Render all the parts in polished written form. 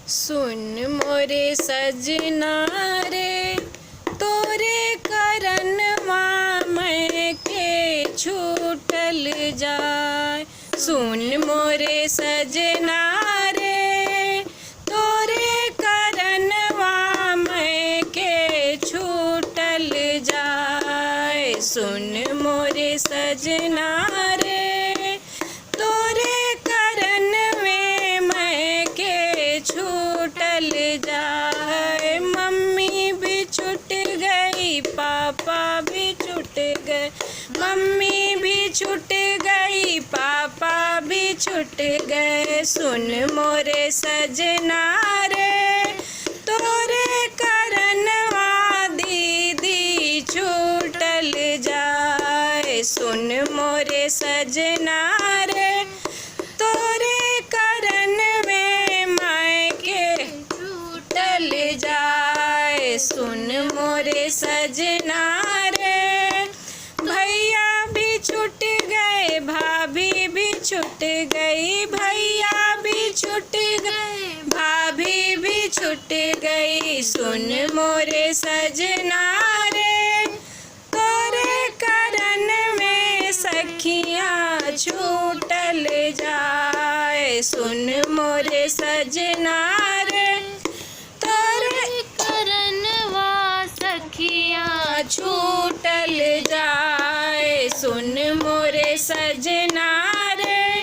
सुन मोरे सजना रे तोरे करनवा मैं के छूटल जाय। सुन मोरे सजना रे तोरे करनवा मैं के छूटल जाय। सुन मोरे सजना रे तोरे करन में मैं के छूटल जाए। मम्मी भी छूट गई पापा भी छूट गए, मम्मी भी छूट गई पापा भी छूट गए। सुन मोरे सजना रे तोरे करनवा दीदी छूटल जाए। सुन मोरे सजना रे तोरे करन में मायके छूटल जाए। सुन मोरे सजना रे भैया भी छूट गए भाभी भी छूट गई, भैया भी छूट गए भाभी भी छूट गई। सुन मोरे सजना रे तोरे करन में सखियाँ छूटल जाए। सुन मोरे सजना रे तोरे करनवा सखियाँ छूटल जाए। सुन मोरे सजना रे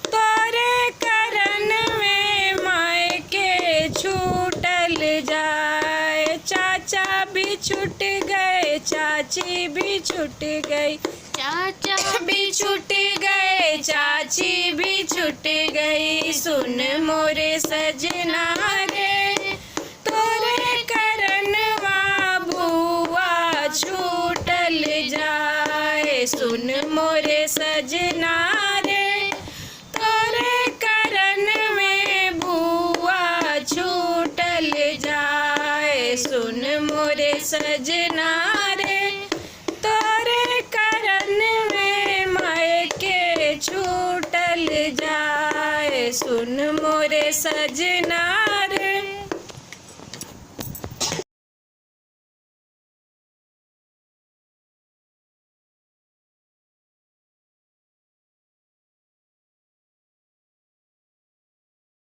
तोरे करन में मायके छूटल जाए। चाचा भी छूट गए चाची भी छूट गई, चाचा भी छूट गए चाची भी छूट गई। सुन मोरे सजना रे तोरे करनवा बुआ छूटल जाए। सुन मोरे सजना